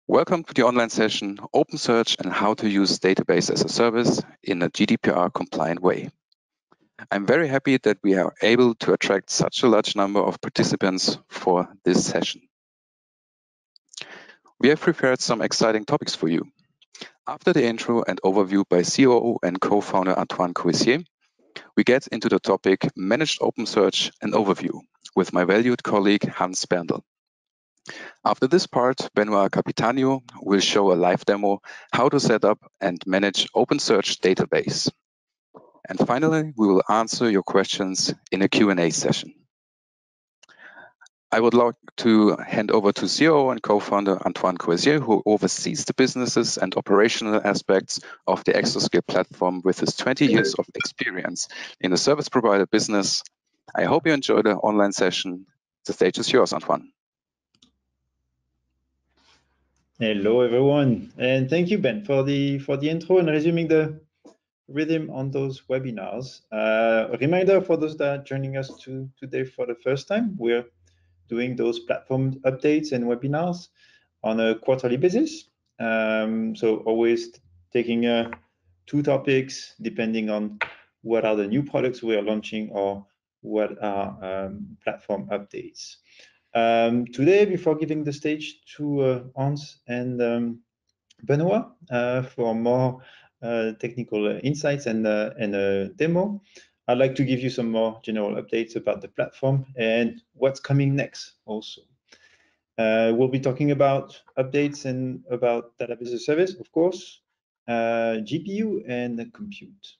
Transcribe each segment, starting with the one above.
Welcome to the online session, OpenSearch and how to use database as a service in a GDPR-compliant way. I'm very happy that we are able to attract such a large number of participants for this session. We have prepared some exciting topics for you. After the intro and overview by COO and co-founder Antoine Coissier, we get into the topic Managed OpenSearch and Overview with my valued colleague Hans Berndl. After this part, Benoit Capitanio will show a live demo how to set up and manage OpenSearch database. And finally, we will answer your questions in a Q&A session. I would like to hand over to CEO and co-founder Antoine Coissier, who oversees the businesses and operational aspects of the Exoscale platform with his 20 years of experience in the service provider business. I hope you enjoy the online session. The stage is yours, Antoine. Hello, everyone, and thank you, Ben, for the intro and resuming the rhythm on those webinars. A reminder for those that are joining us today for the first time, we're doing those platform updates and webinars on a quarterly basis. So always taking 2 topics depending on what are the new products we are launching or what are platform updates. Today, before giving the stage to Hans and Benoit for more technical insights and a demo, I'd like to give you some more general updates about the platform and what's coming next also. We'll be talking about updates and about database as a service, of course, GPU and compute.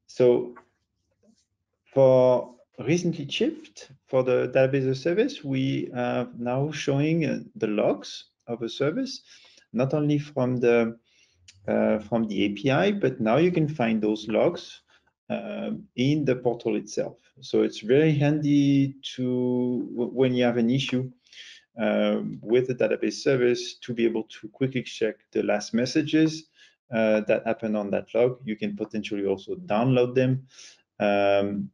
So for recently shipped for the database as a service, we are now showing the logs of a service, not only from the API, but now you can find those logs in the portal itself. So it's very handy to when you have an issue with the database service to be able to quickly check the last messages that happen on that log. You can potentially also download them.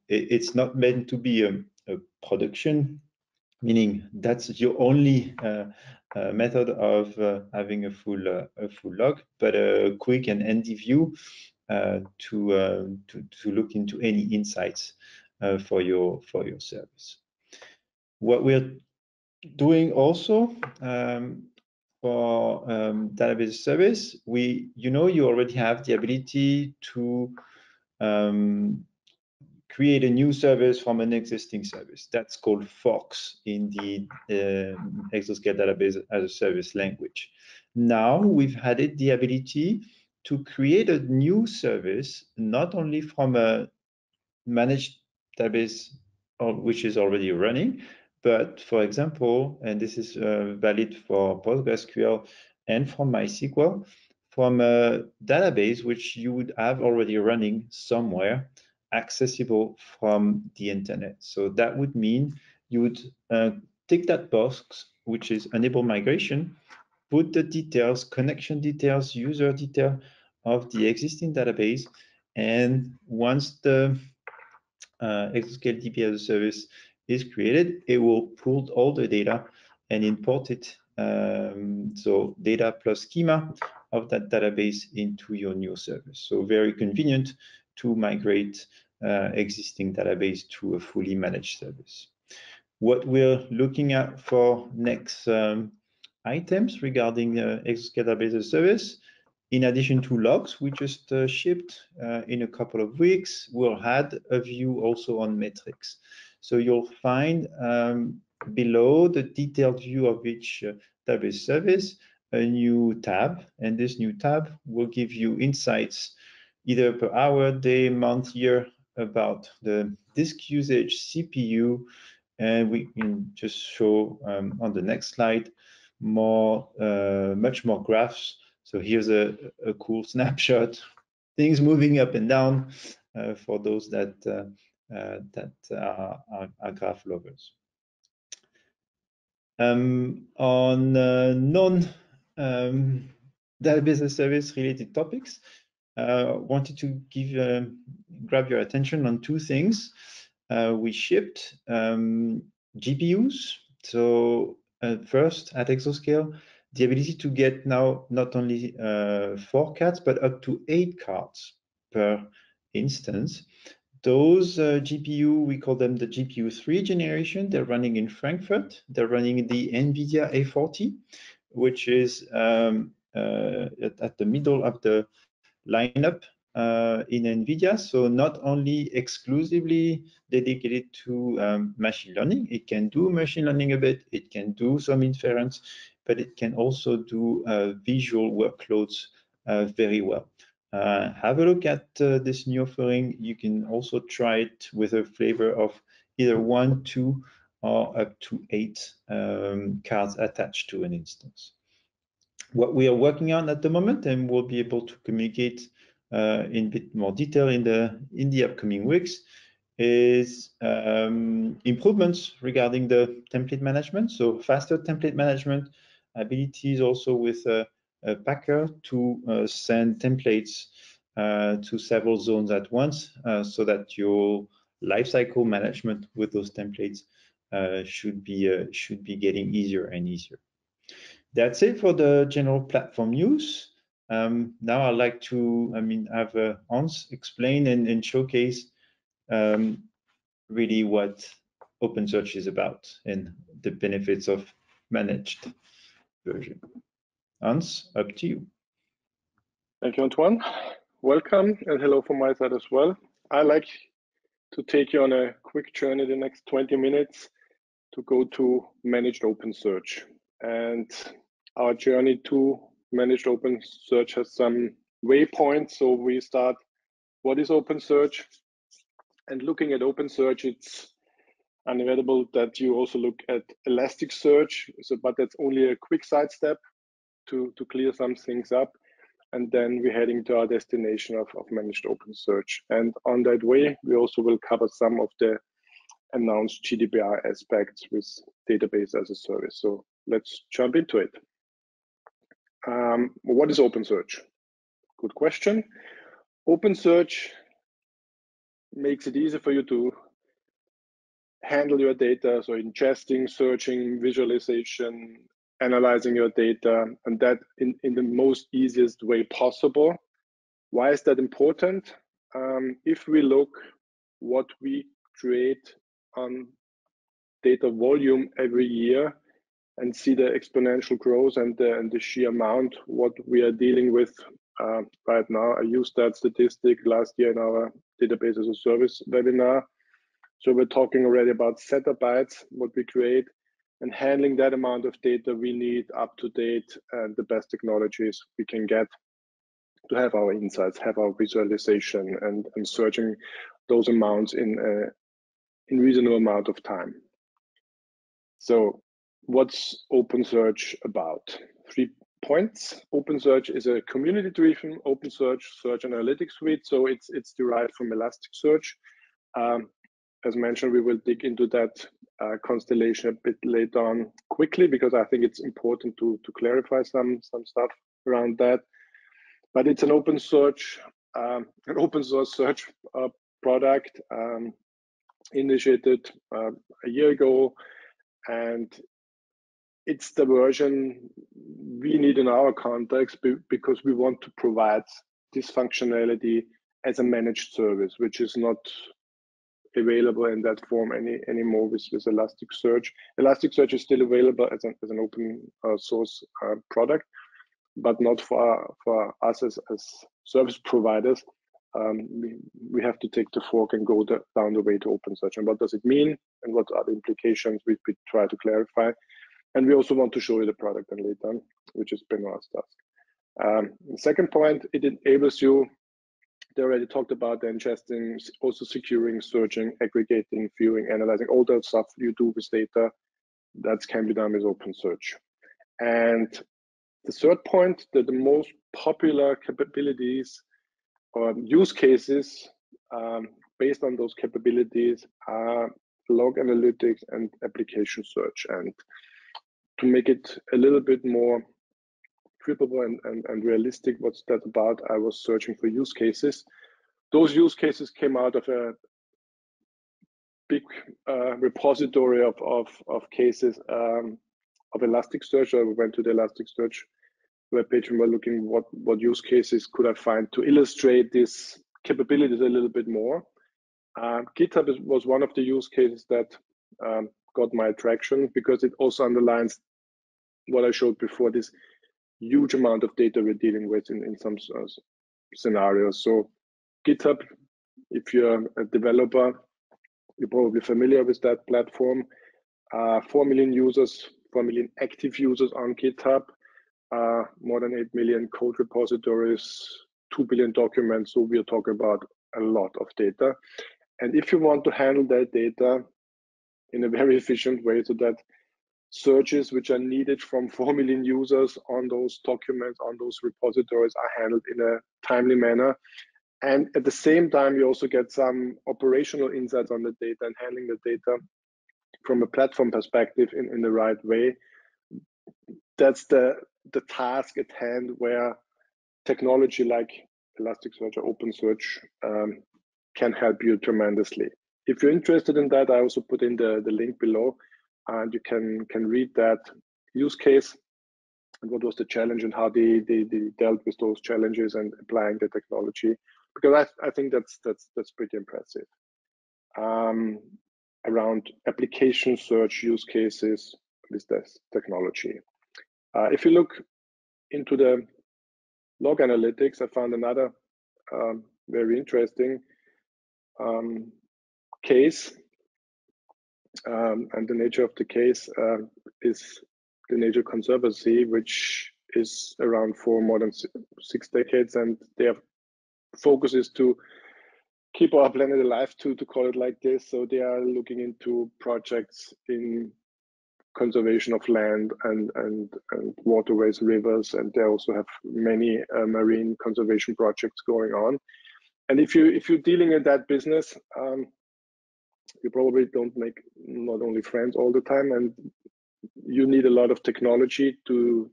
It's not meant to be a production, meaning that's your only method of having a full log, but a quick and handy view to look into any insights for your service. What we're doing also for database service, you already have the ability to create a new service from an existing service. That's called forks in the Exoscale database as a service language. Now we've added the ability to create a new service, not only from a managed database which is already running, but for example, and this is valid for PostgreSQL and from MySQL, from a database which you would have already running somewhere, accessible from the internet. So that would mean you would tick that box, which is enable migration, put the details, connection details, user detail of the existing database, and once the Exoscale DBaaS as a service is created, it will pull all the data and import it. So data plus schema of that database into your new service. So very convenient to migrate existing database to a fully managed service. What we're looking at for next items regarding Exoscale database as a service, in addition to logs we just shipped in a couple of weeks, we'll add a view also on metrics. So you'll find below the detailed view of each database service a new tab, and this new tab will give you insights either per hour, day, month, year about the disk usage, CPU, and we can just show on the next slide much more graphs. So here's a cool snapshot, things moving up and down for those that are graph lovers. On database as a service related topics, wanted to grab your attention on 2 things. We shipped GPUs. So first at Exoscale, the ability to get now not only 4 cards, but up to 8 cards per instance. Those GPU, we call them the GPU 3 generation. They're running in Frankfurt. They're running the NVIDIA A40, which is at the middle of the lineup in NVIDIA. So not only exclusively dedicated to machine learning, it can do machine learning a bit, it can do some inference, but it can also do visual workloads very well. Have a look at this new offering. You can also try it with a flavor of either 1, 2, or up to 8 cards attached to an instance. What we are working on at the moment, and we'll be able to communicate in a bit more detail in the upcoming weeks, is improvements regarding the template management. So faster template management, abilities also with a packer to send templates to several zones at once, so that your lifecycle management with those templates should be getting easier and easier. That's it for the general platform news. Now I'd like to, have Hans explain and showcase really what OpenSearch is about and the benefits of managed version. Hans, up to you. Thank you, Antoine. Welcome and hello from my side as well. I like to take you on a quick journey the next 20 minutes to go to Managed OpenSearch. And our journey to Managed OpenSearch has some waypoints. So we start, what is OpenSearch? And looking at OpenSearch, it's inevitable that you also look at Elasticsearch. But that's only a quick sidestep to clear some things up. And then we're heading to our destination of Managed OpenSearch. And on that way, we also will cover some of the announced GDPR aspects with database as a service. So let's jump into it. What is OpenSearch? Good question. OpenSearch makes it easy for you to handle your data, so ingesting, searching, visualization, analyzing your data, and that in the most easiest way possible. Why is that important? If we look what we create on data volume every year and see the exponential growth and the sheer amount what we are dealing with right now. I used that statistic last year in our database as a service webinar. So we're talking already about zettabytes, what we create, and handling that amount of data we need up to date and the best technologies we can get to have our insights, have our visualization and searching those amounts in reasonable amount of time. So what's OpenSearch about? 3 points. OpenSearch is a community-driven OpenSearch search analytics suite. So it's derived from Elasticsearch. As mentioned, we will dig into that constellation a bit later on quickly, because I think it's important to clarify some stuff around that. But it's an open source search product initiated a year ago, and it's the version we need in our context because we want to provide this functionality as a managed service, which is not available in that form anymore with Elasticsearch. Elasticsearch is still available as an open source product, but not for us as service providers. We have to take the fork and go down the way to OpenSearch. And what does it mean? And what are the implications? We try to clarify. And we also want to show you the product and later on, which is Benoit's task. The second point, it enables you, they already talked about the ingesting, also securing, searching, aggregating, viewing, analyzing, all that stuff you do with data, that can be done with OpenSearch. And the third point, that the most popular capabilities or use cases based on those capabilities are log analytics and application search. And to make it a little bit more gripable and realistic, what's that about? I was searching for use cases. Those use cases came out of a big repository of cases Elasticsearch. I went to the Elasticsearch webpage and were looking what use cases could I find to illustrate this capabilities a little bit more. GitHub was one of the use cases that got my attraction, because it also underlines what I showed before, this huge amount of data we're dealing with in some scenarios. So GitHub, if you're a developer, you're probably familiar with that platform. 4 million users, 4 million active users on GitHub, more than 8 million code repositories, 2 billion documents. So we're talking about a lot of data. And if you want to handle that data in a very efficient way, so that searches which are needed from 4 million users on those documents, on those repositories, are handled in a timely manner. And at the same time, you also get some operational insights on the data and handling the data from a platform perspective in the right way. That's the task at hand, where technology like Elasticsearch or OpenSearch can help you tremendously. If you're interested in that, I also put in the link below, and you can read that use case and what was the challenge and how they dealt with those challenges and applying the technology, because I think that's pretty impressive. Around application search use cases with this technology. If you look into the log analytics, I found another very interesting case, and the nature of the case is the Nature Conservancy, which is around for more than 6 decades, and their focus is to keep our planet alive, to call it like this. So they are looking into projects in conservation of land and waterways, rivers, and they also have many marine conservation projects going on. And if you're dealing in that business, you probably don't make not only friends all the time, and you need a lot of technology to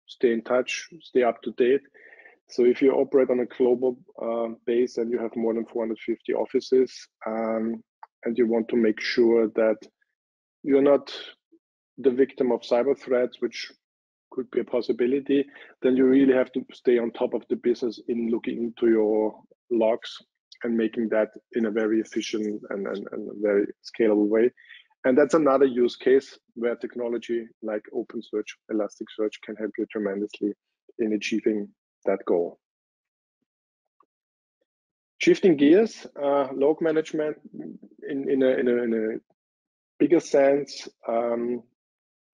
stay in touch, stay up to date. So if you operate on a global base and you have more than 450 offices, and you want to make sure that you're not the victim of cyber threats, which could be a possibility, then you really have to stay on top of the business in looking into your logs and making that in a very efficient and very scalable way. And that's another use case where technology like OpenSearch, Elasticsearch can help you tremendously in achieving that goal. Shifting gears, log management in a bigger sense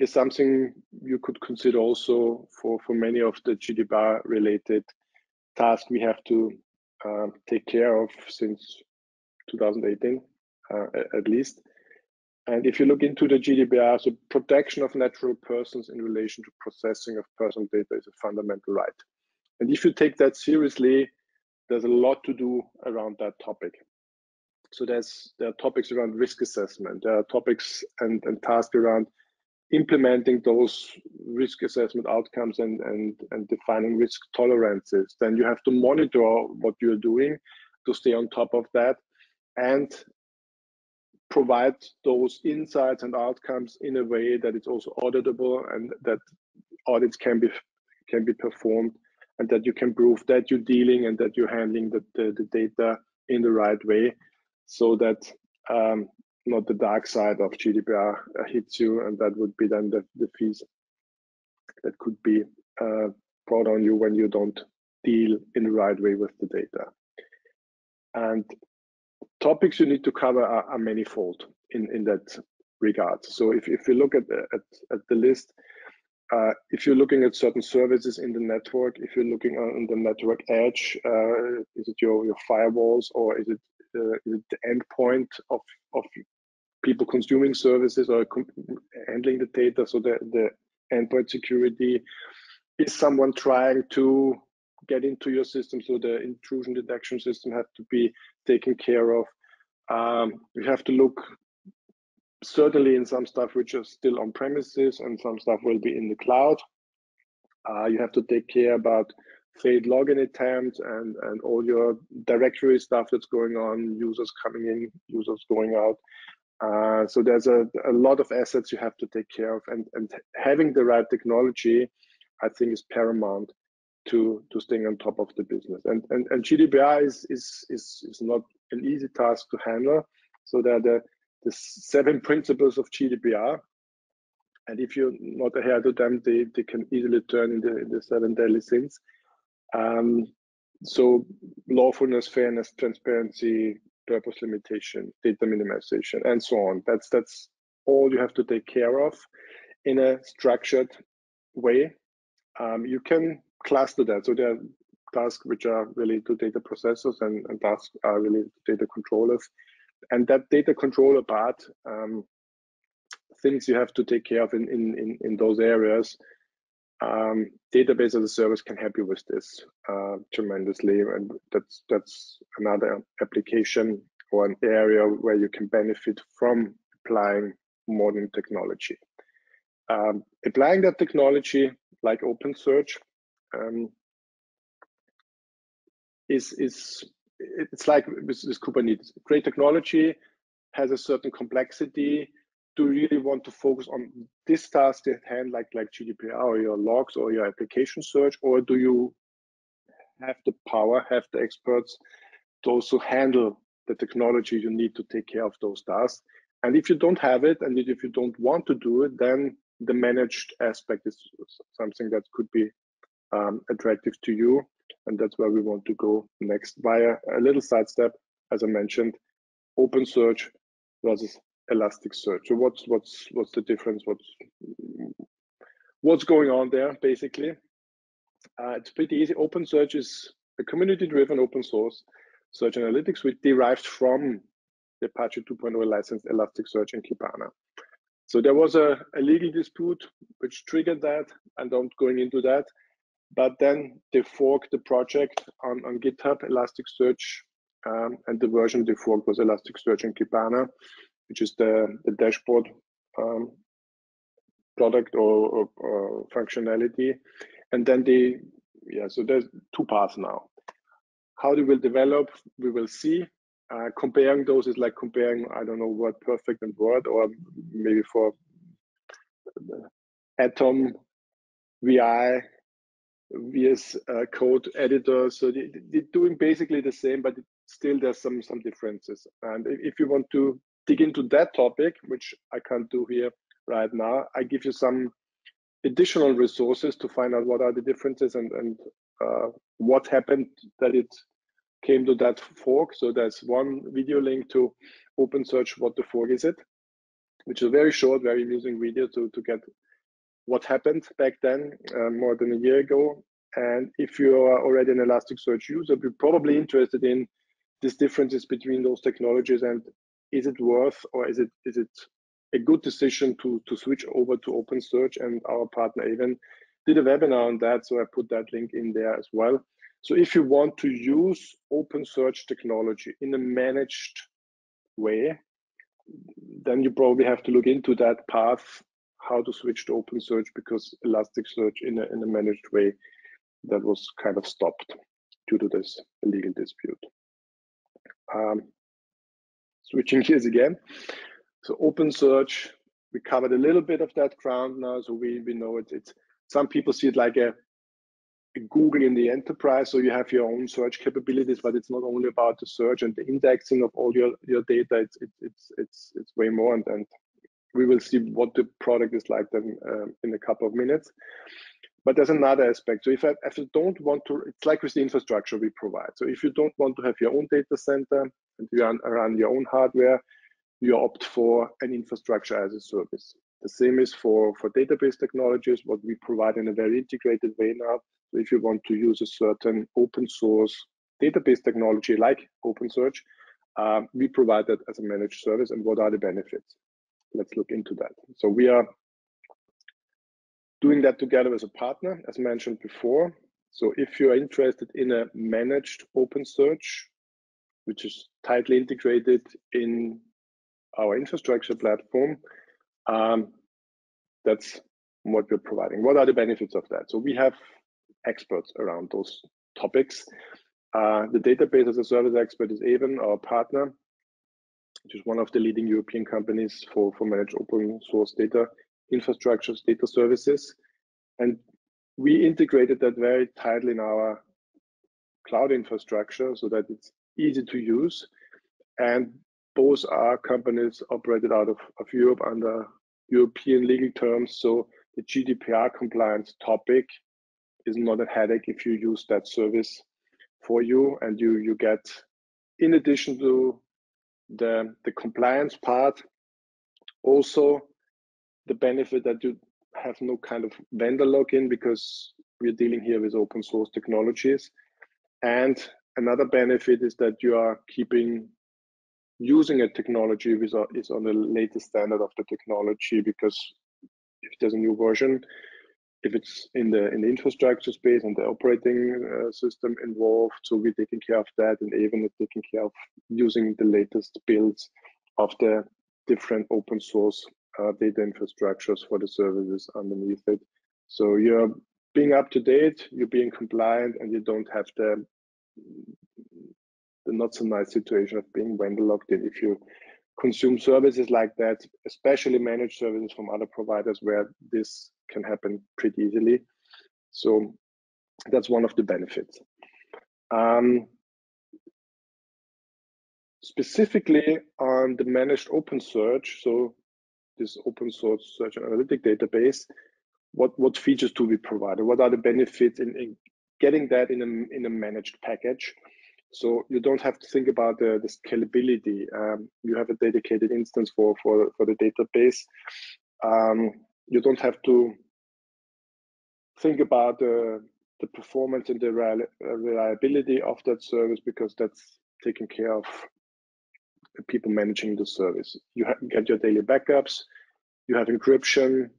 is something you could consider also for many of the GDPR related tasks we have to take care of since 2018, at least. And if you look into the GDPR, so protection of natural persons in relation to processing of personal data is a fundamental right. And if you take that seriously, there's a lot to do around that topic. So there are topics around risk assessment, there are topics and tasks around implementing those risk assessment outcomes and defining risk tolerances. Then you have to monitor what you're doing to stay on top of that and provide those insights and outcomes in a way that it's also auditable and that audits can be performed, and that you can prove that you're dealing and that you're handling the data in the right way, so that not the dark side of GDPR hits you, and that would be then the fees that could be brought on you when you don't deal in the right way with the data. And topics you need to cover are manifold in that regard. So if you look at the list, if you're looking at certain services in the network, if you're looking on the network edge, is it your firewalls, or is it the endpoint of people consuming services or handling the data? So the endpoint security, is someone trying to get into your system? So the intrusion detection system has to be taken care of. You have to look certainly in some stuff which are still on premises, and some stuff will be in the cloud. You have to take care about failed login attempts and all your directory stuff that's going on, users coming in, users going out. So there's a lot of assets you have to take care of, and having the right technology, I think, is paramount to staying on top of the business. And GDPR is not an easy task to handle. So there are the 7 principles of GDPR, and if you're not adhere to them, they can easily turn into the 7 deadly sins. So lawfulness, fairness, transparency, purpose limitation, data minimization, and so on. That's all you have to take care of in a structured way. You can cluster that. So there are tasks which are related to data processors, and tasks are related to data controllers. And that data controller part, things you have to take care of in those areas. Database as a service can help you with this tremendously, and that's another application or an area where you can benefit from applying modern technology. Applying that technology like OpenSearch it's like with Kubernetes. Great technology has a certain complexity. Do you really want to focus on this task at hand, like GDPR or your logs or your application search, or do you have the power, have the experts to also handle the technology you need to take care of those tasks? And if you don't have it, and if you don't want to do it, then the managed aspect is something that could be attractive to you, and that's where we want to go next via a little sidestep, as I mentioned, OpenSearch versus Elasticsearch. So what's the difference? What's going on there? Basically, it's pretty easy. OpenSearch is a community-driven open source search analytics suite derived from the Apache 2.0 licensed Elasticsearch and Kibana. So there was a legal dispute which triggered that, and I'm not going into that. But then they forked the project on GitHub, Elasticsearch, and the version they forked was Elasticsearch and Kibana, which is the dashboard product or functionality. And then so there's 2 paths now. How they will develop, we will see. Comparing those is like comparing, I don't know, WordPerfect and Word, or maybe for Atom, VI, VS Code editor. So they're doing basically the same, but still there's some differences. And if you want to dig into that topic, which I can't do here right now, I give you some additional resources to find out what are the differences and what happened that it came to that fork. So there's one video link to OpenSearch, what the fork is it, which is a very short, very amusing video to get what happened back then, more than a year ago. And if you are already an Elasticsearch user, you're probably interested in these differences between those technologies, and is it worth, or is it a good decision to switch over to OpenSearch? And our partner even did a webinar on that, so I put that link in there as well. So if you want to use OpenSearch technology in a managed way, then you probably have to look into that path, how to switch to OpenSearch, because Elasticsearch in a managed way, that was kind of stopped due to this legal dispute. Switching gears again. So OpenSearch, we covered a little bit of that ground now, so we know it's some people see it like a Google in the enterprise, so you have your own search capabilities, but it's not only about the search and the indexing of all your data. It's way more, and we will see what the product is like then in a couple of minutes. But there's another aspect. So if you don't want to, it's like with the infrastructure we provide. So if you don't want to have your own data center and you run your own hardware, you opt for an infrastructure as a service. The same is for database technologies, what we provide in a very integrated way now. So if you want to use a certain open source database technology like OpenSearch, we provide that as a managed service. And what are the benefits? Let's look into that. So we are doing that together as a partner, as mentioned before. So if you're interested in a managed OpenSearch, which is tightly integrated in our infrastructure platform, that's what we're providing. What are the benefits of that? So we have experts around those topics. The database as a service expert is Evan, our partner. which is one of the leading European companies for managed open source data infrastructures, data services. And we integrated that very tightly in our cloud infrastructure so that it's easy to use. And both are companies operated out of Europe under European legal terms. So the GDPR-compliant topic is not a headache if you use that service for you, and you get, in addition to the compliance part, also the benefit that you have no kind of vendor login, because we're dealing here with open source technologies. And another benefit is that you are using a technology which is on the latest standard of the technology, because if there's a new version, if it's in the infrastructure space and the operating system involved, so we're taking care of that, and even taking care of using the latest builds of the different open source data infrastructures for the services underneath it. So you're being up to date, you're being compliant, and you don't have the not so nice situation of being vendor locked in if you consume services like that, especially managed services from other providers, where this can happen pretty easily. So that's one of the benefits. Specifically on the managed OpenSearch, so this open source search and analytic database, what features do we provide? What are the benefits in getting that in a managed package? So you don't have to think about the scalability. You have a dedicated instance for the database. You don't have to think about the performance and the reliability of that service, because that's taken care of the people managing the service. You get your daily backups, you have encryption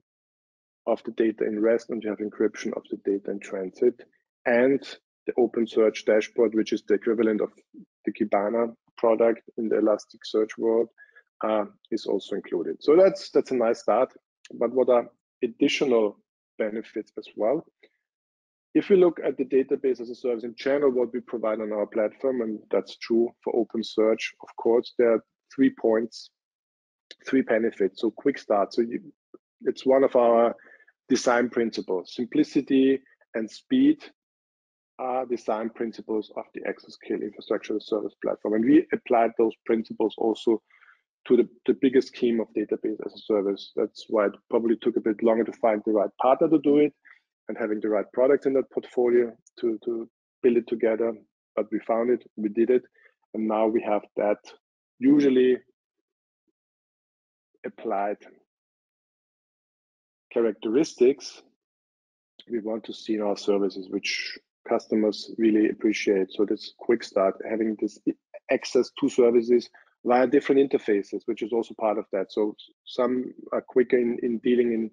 of the data in rest, and you have encryption of the data in transit, and the OpenSearch dashboard, which is the equivalent of the Kibana product in the Elasticsearch world, is also included. So that's a nice start. But what are additional benefits as well? If we look at the database as a service in general, what we provide on our platform, and that's true for OpenSearch, of course, there are 3 points, 3 benefits. So quick start. So it's one of our design principles. Simplicity and speed are design principles of the Exoscale infrastructure as a service platform. And we applied those principles also to the biggest scheme of database as a service. That's why it probably took a bit longer to find the right partner to do it, and having the right products in that portfolio to build it together. But we found it, we did it, and now we have that usually applied characteristics we want to see in our services, which customers really appreciate. So this quick start, having this access to services via different interfaces, which is also part of that. So some are quicker in dealing in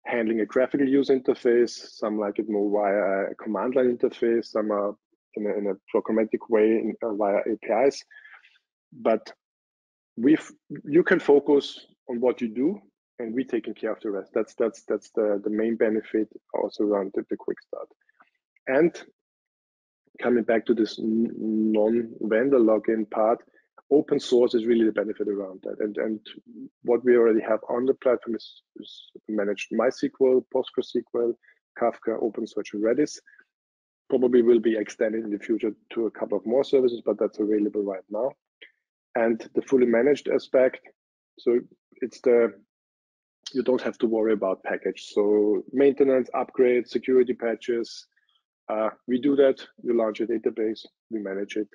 handling a graphical user interface, some like it more via a command line interface, some are in a programmatic way via APIs. But you can focus on what you do, and we're taking care of the rest. That's the main benefit also around the quick start. And coming back to this non-vendor login part, open source is really the benefit around that. And what we already have on the platform is managed MySQL, PostgreSQL, Kafka, OpenSearch, and Redis. Probably will be extended in the future to a couple of more services, but that's available right now. And the fully managed aspect, so it's you don't have to worry about package. So maintenance, upgrades, security patches, we do that. You launch a database, we manage it,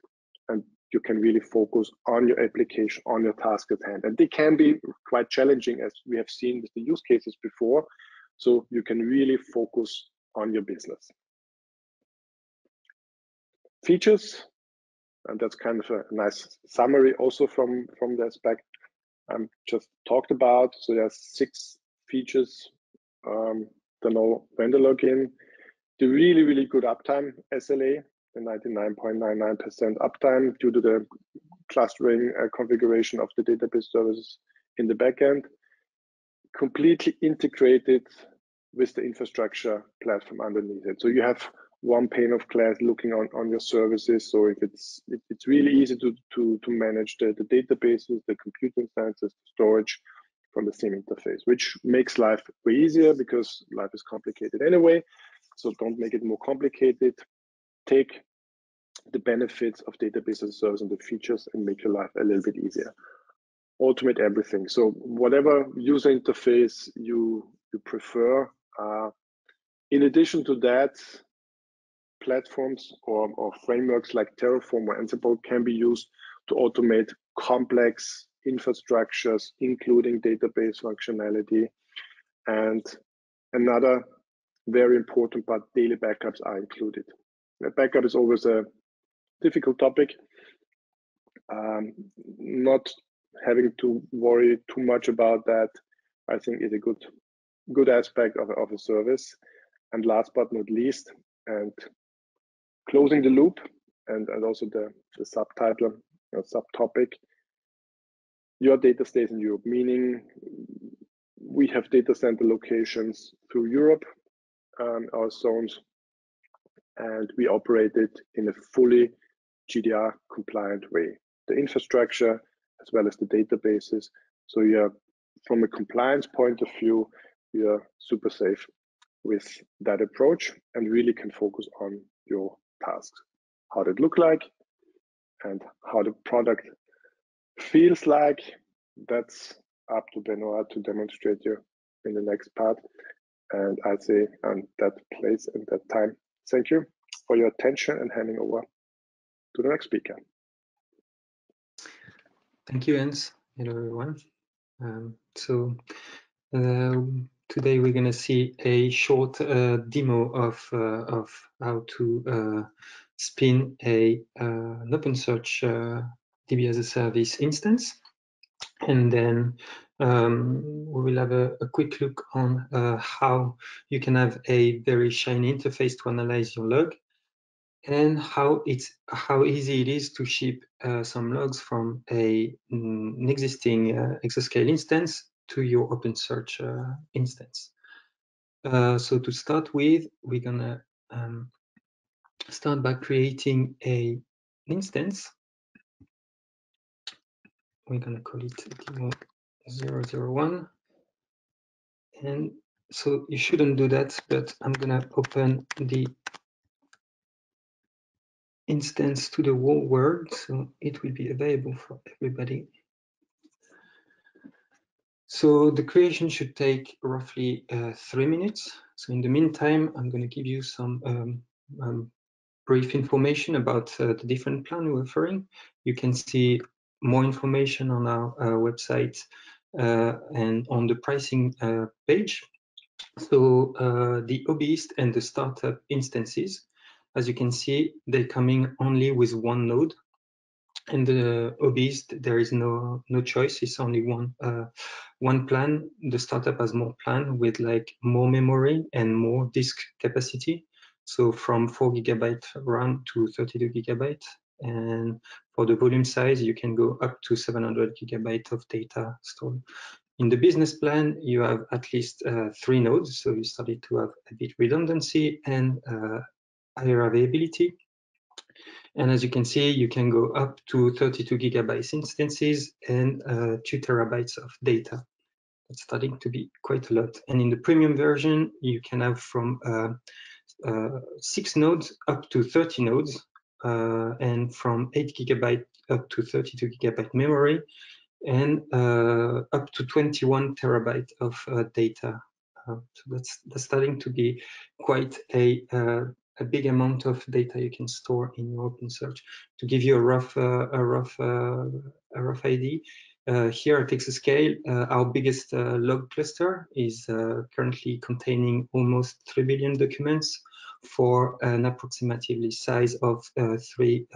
and you can really focus on your application, on your task at hand. And they can be quite challenging, as we have seen with the use cases before. So you can really focus on your business. Features, and that's kind of a nice summary also from the aspect just talked about. So there's 6 features. The no vendor login, the really, really good uptime SLA, the 99.99% uptime due to the clustering configuration of the database services in the backend, completely integrated with the infrastructure platform underneath it. So you have one pane of glass looking on your services. So if it's really easy to manage the databases, the computer instances, the storage from the same interface, which makes life way easier because life is complicated anyway. So don't make it more complicated. Take the benefits of database as a service and the features and make your life a little bit easier. Automate everything. So whatever user interface you prefer. In addition to that, platforms or frameworks like Terraform or Ansible can be used to automate complex infrastructures, including database functionality. And another very important part, daily backups are included. A backup is always a difficult topic. Not having to worry too much about that, I think, is a good aspect of a service. And last but not least, and closing the loop, and also the subtitle or subtopic, your data stays in Europe, meaning we have data center locations through Europe, our zones, and we operate it in a fully GDPR compliant way. The infrastructure as well as the databases. So you're, from a compliance point of view, you're super safe with that approach and really can focus on your tasks. How that look like and how the product feels like, that's up to Benoit to demonstrate you in the next part. And I say on that place and that time, thank you for your attention and handing over to the next speaker. Thank you, Hans. Hello, everyone. Today we're going to see a short demo of how to spin an OpenSearch DB as a service instance, and then we will have a quick look on how you can have a very shiny interface to analyze your log, and how easy it is to ship some logs from an existing Exoscale instance to your OpenSearch instance. So to start with, we're gonna start by creating an instance. We're gonna call it demo 001. And so you shouldn't do that, but I'm gonna open the instance to the whole world, so it will be available for everybody. So the creation should take roughly 3 minutes. So in the meantime, I'm going to give you some brief information about the different plan we're offering. You can see more information on our website and on the pricing page. So the hobbyist and the startup instances, as you can see, they're coming only with one node. And the hobbyist, there is no choice. It's only one plan. The startup has more plan with like more memory and more disk capacity. So from 4 GB RAM to 32 GB. And for the volume size, you can go up to 700 GB of data stored. In the business plan, you have at least 3 nodes. So you started to have a bit redundancy and higher availability. And as you can see, you can go up to 32 GB instances and 2 TB of data. That's starting to be quite a lot. And in the premium version, you can have from 6 nodes up to 30 nodes, and from 8 GB up to 32 GB memory, and up to 21 TB of data. So that's starting to be quite a big amount of data you can store in your OpenSearch. To give you a rough idea, here at Exoscale, our biggest log cluster is currently containing almost 3 billion documents for an approximately size of 3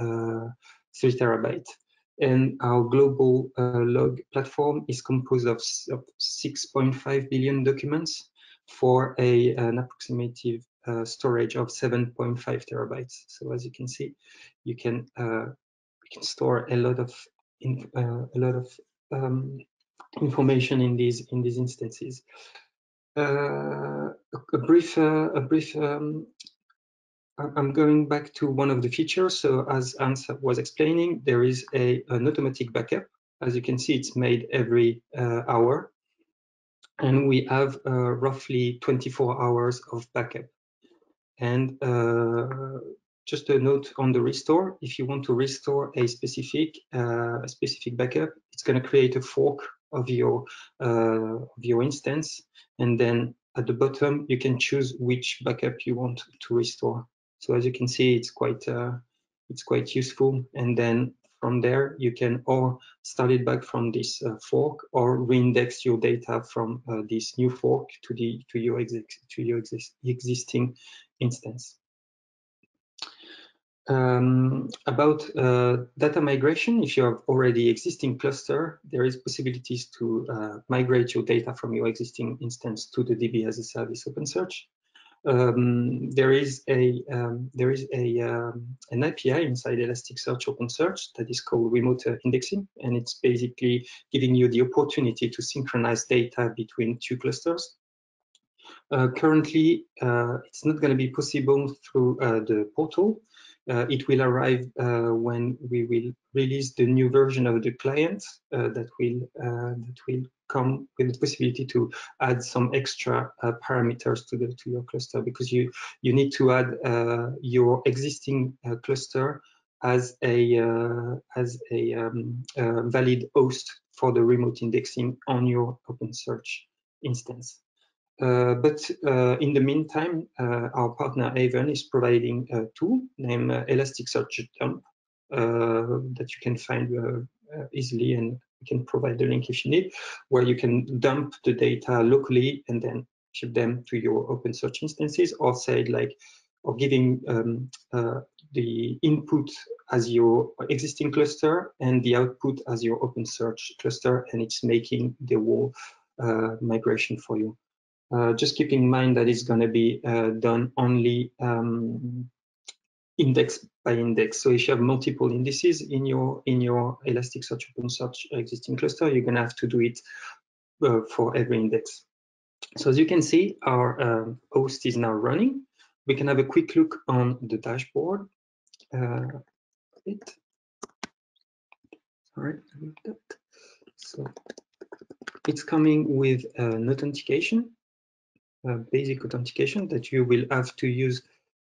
TB. And our global log platform is composed of 6.5 billion documents for an approximative storage of 7.5 TB. So as you can see, you can store a lot of information in these instances. A brief I'm going back to one of the features. So as Hans was explaining, there is an automatic backup. As you can see, it's made every hour. And we have roughly 24 hours of backup. And just a note on the restore, if you want to restore a specific backup, it's going to create a fork of your instance. And then at the bottom, you can choose which backup you want to restore. So as you can see, it's quite useful. And then from there, you can or start it back from this fork, or reindex your data from this new fork to your existing instance. About data migration, if you have already existing cluster, there is possibilities to migrate your data from your existing instance to the DB as a service OpenSearch. There is an API inside Elasticsearch OpenSearch that is called remote indexing, and it's basically giving you the opportunity to synchronize data between two clusters. Currently, it's not going to be possible through the portal. It will arrive when we will release the new version of the client that will come with the possibility to add some extra parameters to your cluster, because you need to add your existing cluster as a valid host for the remote indexing on your OpenSearch instance. But in the meantime, our partner Avon is providing a tool named Elasticsearch Dump that you can find easily, and we can provide the link if you need, where you can dump the data locally and then ship them to your OpenSearch instances, or say or giving the input as your existing cluster and the output as your OpenSearch cluster, and it's making the whole migration for you. Just keep in mind that it's going to be done only index by index. So if you have multiple indices in your Elasticsearch OpenSearch existing cluster, you're going to have to do it for every index. So as you can see, our host is now running. We can have a quick look on the dashboard. So it's coming with an authentication. Basic authentication that you will have to use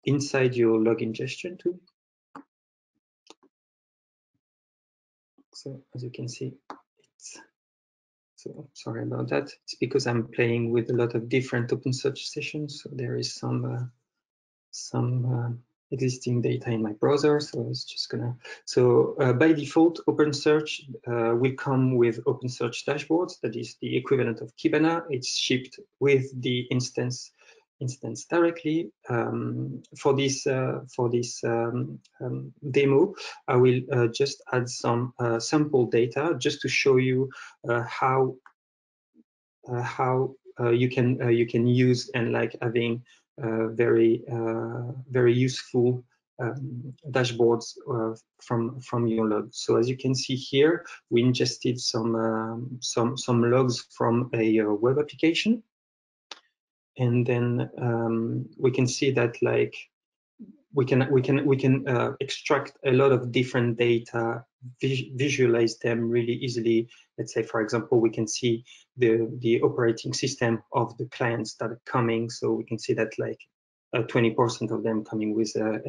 inside your log ingestion tool. So as you can see, so sorry about that. It's because I'm playing with a lot of different OpenSearch sessions. So there is some existing data in my browser. So it's just gonna. So by default, OpenSearch will come with OpenSearch dashboards. That is the equivalent of Kibana. It's shipped with the instance directly. For this demo, I will just add some sample data just to show you how you can use and having very useful dashboards from your logs. So as you can see here, we ingested some logs from a web application, and then we can see that we can extract a lot of different data, visualize them really easily. Let's say, for example, we can see the operating system of the clients that are coming. So we can see that 20% of them coming with a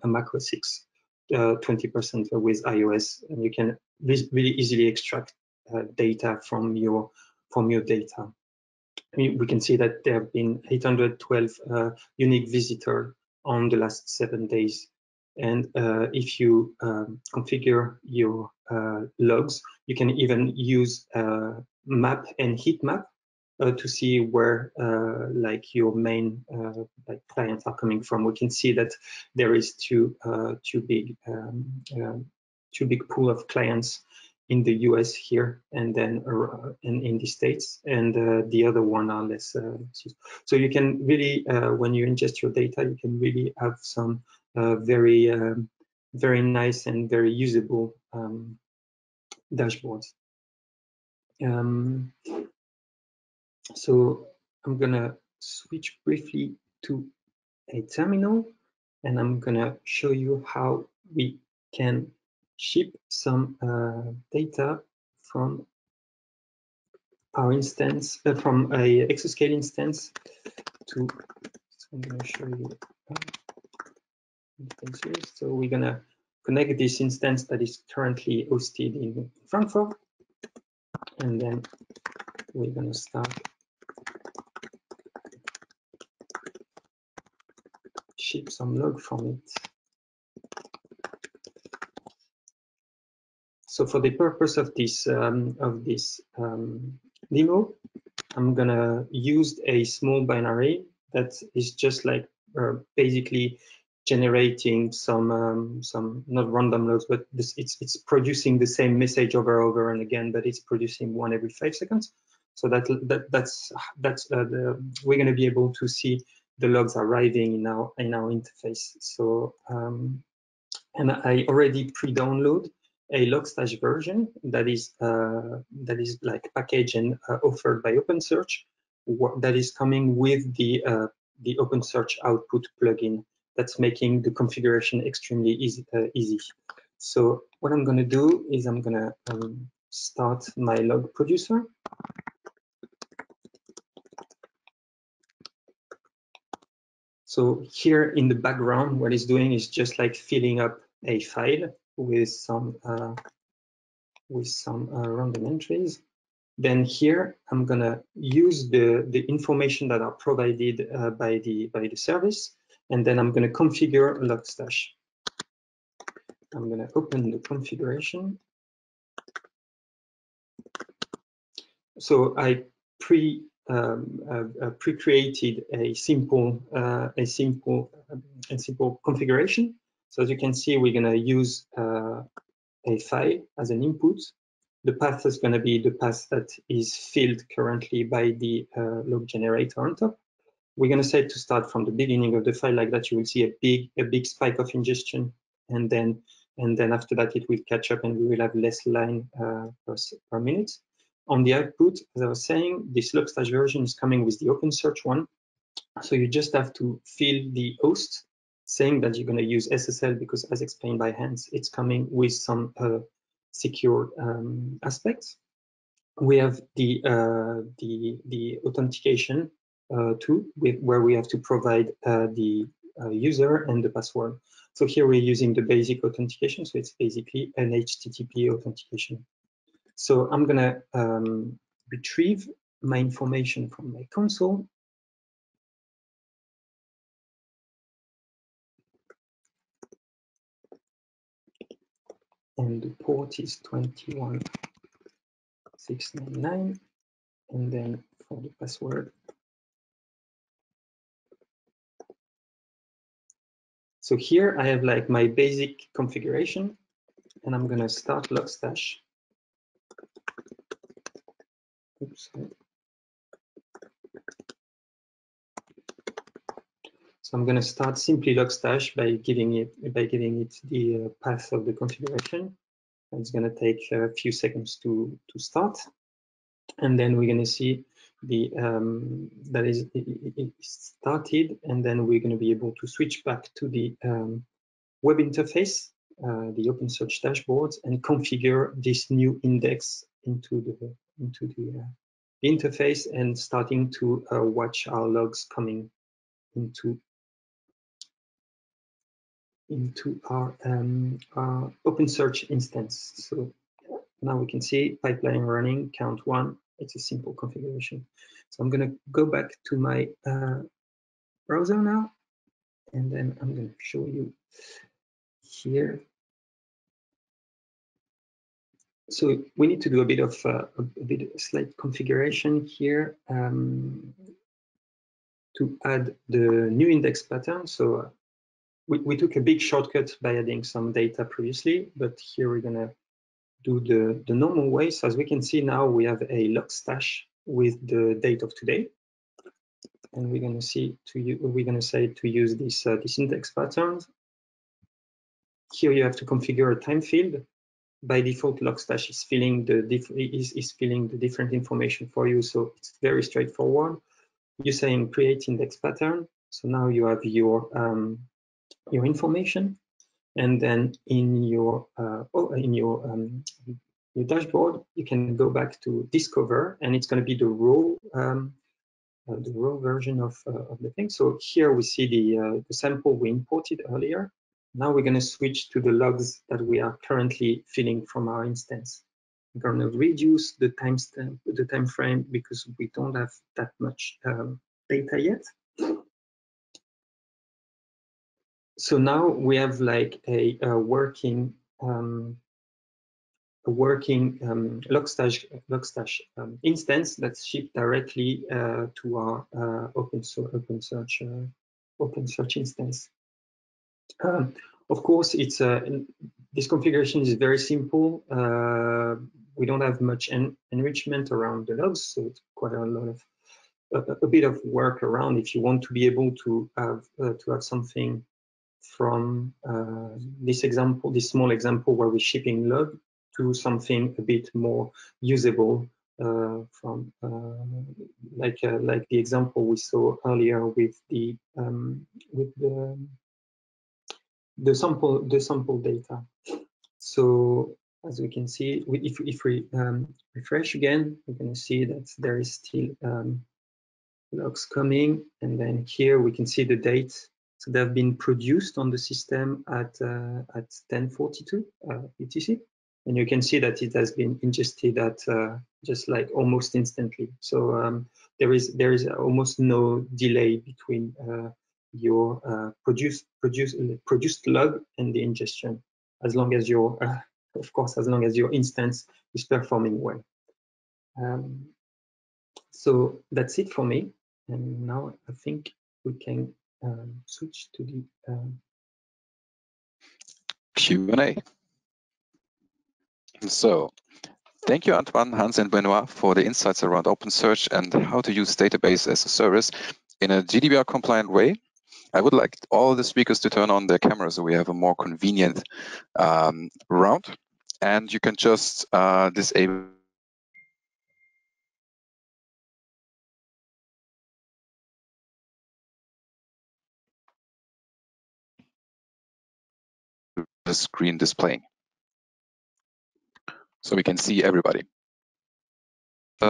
Mac OS X, 20% with iOS, and you can really easily extract data from your data. We can see that there have been 812 unique visitors on the last 7 days. And if you configure your logs, you can even use map and heat map to see where your main clients are coming from. We can see that there is two big pool of clients in the US here, and then in the States, and the other one are less. So you can really, when you ingest your data, you can really have some very nice and very usable dashboards. So I'm gonna switch briefly to a terminal. and I'm gonna show you how we can ship some data from our instance, from a Exoscale instance to, so I'm gonna show you instances. So we're gonna connect this instance that is currently hosted in Frankfurt, and then we're gonna start ship some log from it. So for the purpose of this demo, I'm gonna use a small binary that is just like basically generating some not random logs, but it's producing the same message over and again, but it's producing one every 5 seconds. So we're gonna be able to see the logs arriving in our interface. So and I already pre-download a Logstash version that is like packaged and offered by OpenSearch, that is coming with the OpenSearch output plugin that's making the configuration extremely easy. So what I'm going to do is I'm going to start my log producer. So here in the background, what it's doing is just like filling up a file with some random entries. Then here I'm gonna use the information that are provided by the service, and then I'm gonna configure Logstash. I'm gonna open the configuration. So I pre-created a simple configuration. So as you can see, we're gonna use a file as an input. The path is going to be the path that is filled currently by the log generator on top. We're going to say to start from the beginning of the file like that. You will see a big spike of ingestion, and then after that it will catch up, and we will have less line per minute. On the output, as I was saying, this Logstash version is coming with the OpenSearch one. So you just have to fill the host, saying that you're going to use SSL because, as explained by Hans, it's coming with some secure aspects. We have the authentication too, where we have to provide the user and the password. So here we're using the basic authentication, so it's basically an HTTP authentication. So I'm going to retrieve my information from my console. And the port is 21699, and then for the password. So here I have like my basic configuration, and I'm gonna start Logstash. Oops. So I'm gonna start simply Logstash by giving it the path of the configuration. It's gonna take a few seconds to start, and then we're gonna see the that is it started, and then we're gonna be able to switch back to the web interface, the OpenSearch dashboards, and configure this new index into the interface, and starting to watch our logs coming into our OpenSearch instance. So now we can see pipeline running, count 1. It's a simple configuration. So I'm going to go back to my browser now, and then I'm going to show you here. So we need to do a bit of slight configuration here to add the new index pattern. So we took a big shortcut by adding some data previously, but here we're gonna do the normal way. So as we can see now, we have a Logstash with the date of today, and we're gonna say to use this index pattern. Here you have to configure a time field. By default, Logstash is filling the different information for you, so it's very straightforward. You're saying create index pattern. So now you have your information, and then in your your dashboard you can go back to discover, and it's going to be the raw version of the thing. So here we see the sample we imported earlier. Now we're going to switch to the logs that we are currently filling from our instance. We're going to reduce the time frame because we don't have that much data yet. So now we have like a working Logstash instance that's shipped directly to our OpenSearch instance. Of course, it's this configuration is very simple. We don't have much enrichment around the logs, so it's quite a lot of a bit of work around if you want to be able to have something from this small example where we're shipping log to something a bit more usable from like the example we saw earlier with the sample data. So as we can see, if we refresh again, we're going to see that there is still logs coming, and then here we can see the date. So they've been produced on the system at 10:42 UTC, and you can see that it has been ingested at just like almost instantly. So there is almost no delay between your produced log and the ingestion, as long as your of course, as long as your instance is performing well. So that's it for me, and now I think we can switch to the Q&A. So, thank you, Antoine, Hans, and Benoit, for the insights around OpenSearch and how to use database as a service in a GDPR-compliant way. I would like all the speakers to turn on their cameras so we have a more convenient round. And you can just disable the screen displaying, so we can see everybody.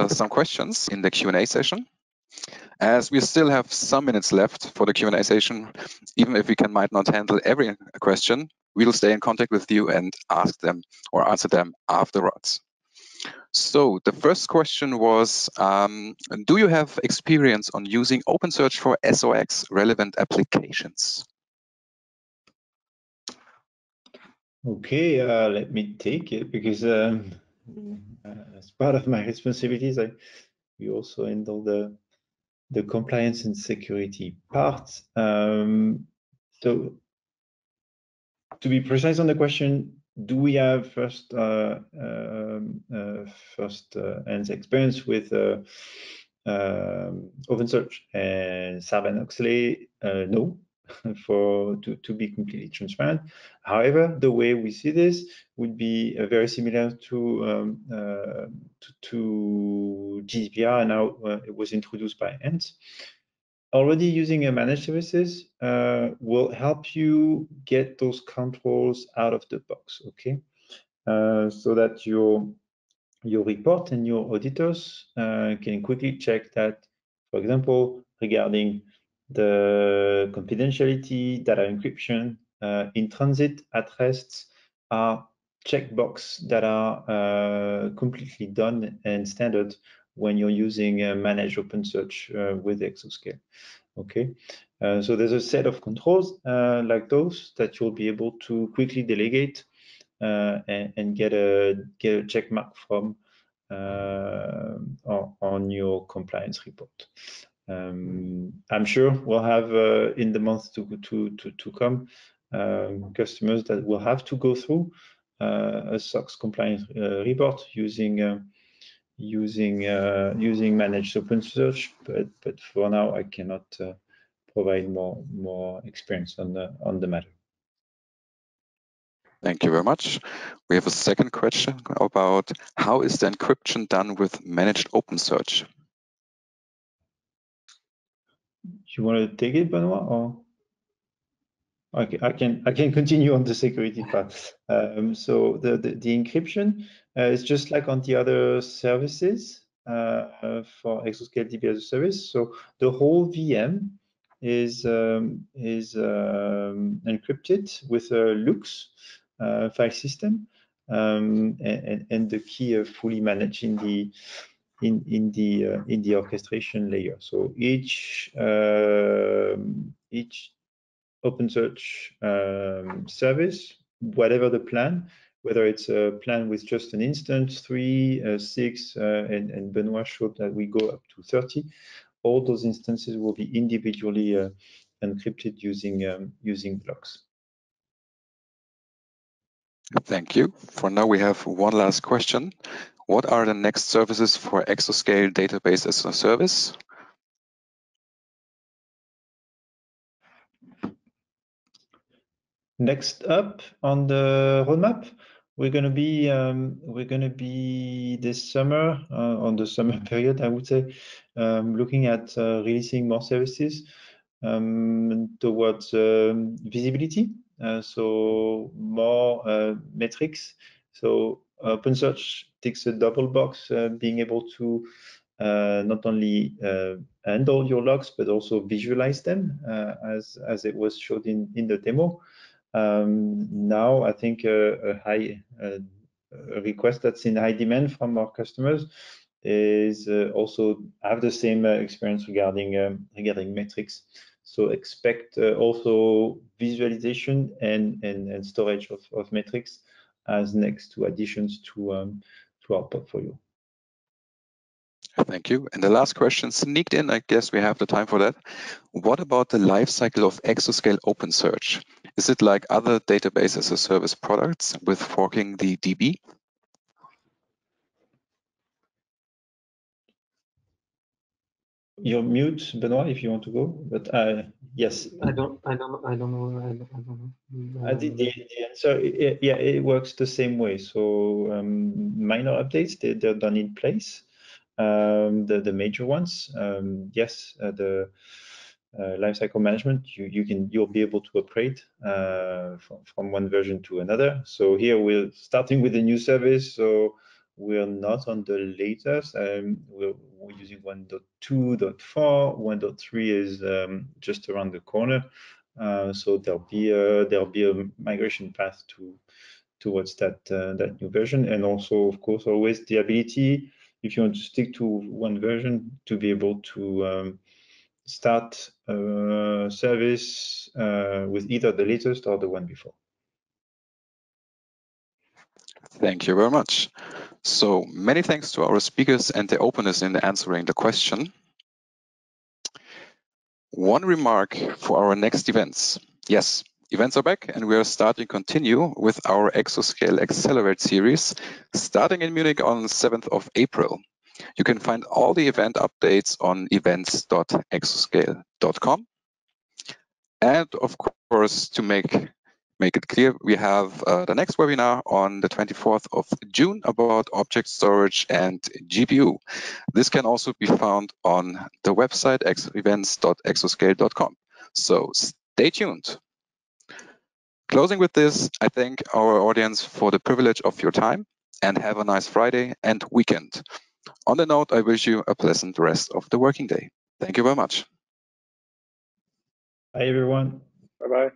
Some questions in the Q&A session. As we still have some minutes left for the Q&A session, even if we might not handle every question, we'll stay in contact with you and ask them or answer them afterwards. So the first question was, do you have experience on using OpenSearch for SOX relevant applications? Okay, let me take it because as part of my responsibilities, we also handle the compliance and security part. So to be precise on the question, do we have first-hand experience with OpenSearch and Sarbanes-Oxley? No, to be completely transparent. However, the way we see this would be very similar to GDPR, and now it was introduced by Hans. Already using a managed services will help you get those controls out of the box, okay? So that your report and your auditors can quickly check that, for example, regarding the confidentiality, data encryption, in transit at rest are checkbox that are completely done and standard when you're using Managed OpenSearch with Exoscale. Okay, so there's a set of controls like those that you'll be able to quickly delegate and get a check mark from on your compliance report. I'm sure we'll have in the months to come customers that will have to go through a SOX compliance report using Managed OpenSearch, but for now I cannot provide more experience on the matter. Thank you very much. We have a second question about how is the encryption done with Managed OpenSearch? You want to take it, Benoit? Or? Okay, I can continue on the security part. So the encryption is just like on the other services for Exoscale DB as a service. So the whole VM is encrypted with a LUKS file system, and the key fully managed in the orchestration layer. So each OpenSearch service, whatever the plan, whether it's a plan with just an instance, 3, 6, and Benoit showed that we go up to 30. All those instances will be individually encrypted using blocks. Thank you. For now, we have one last question. What are the next services for Exoscale Database as a Service? Next up on the roadmap, we're going to be this summer on the summer period, I would say, looking at releasing more services towards visibility. So more metrics. So OpenSearch ticks a double box, being able to not only handle your logs but also visualize them, as it was showed in the demo. Now, I think a request that's in high demand from our customers is also have the same experience regarding metrics. So expect also visualization and storage of metrics as next to additions to our portfolio. Thank you. And the last question sneaked in, I guess we have the time for that. What about the life cycle of Exoscale OpenSearch? Is it like other database as a service products with forking the DB? You're mute, Benoit, if you want to go. But yes. I don't know. I think the answer, yeah, it works the same way. So minor updates, they're done in place. The major ones, yes, the lifecycle management, you'll be able to upgrade from one version to another. So here we're starting with a new service, so we're not on the latest. We're using 1.2.4. 1.3 is just around the corner. So there'll be a migration path towards that new version, and also, of course, always the ability, if you want to stick to one version, to be able to start service with either the latest or the one before. Thank you very much. So many thanks to our speakers and their openness in answering the question. One remark for our next events. Yes, events are back and we are starting to continue with our Exoscale Accelerate series, starting in Munich on 7th of April. You can find all the event updates on events.exoscale.com. And of course, to make it clear, we have the next webinar on the 24th of June about object storage and GPU. This can also be found on the website events.exoscale.com. So stay tuned. Closing with this, I thank our audience for the privilege of your time and have a nice Friday and weekend. On the note, I wish you a pleasant rest of the working day. Thank you very much. Bye, everyone. Bye-bye.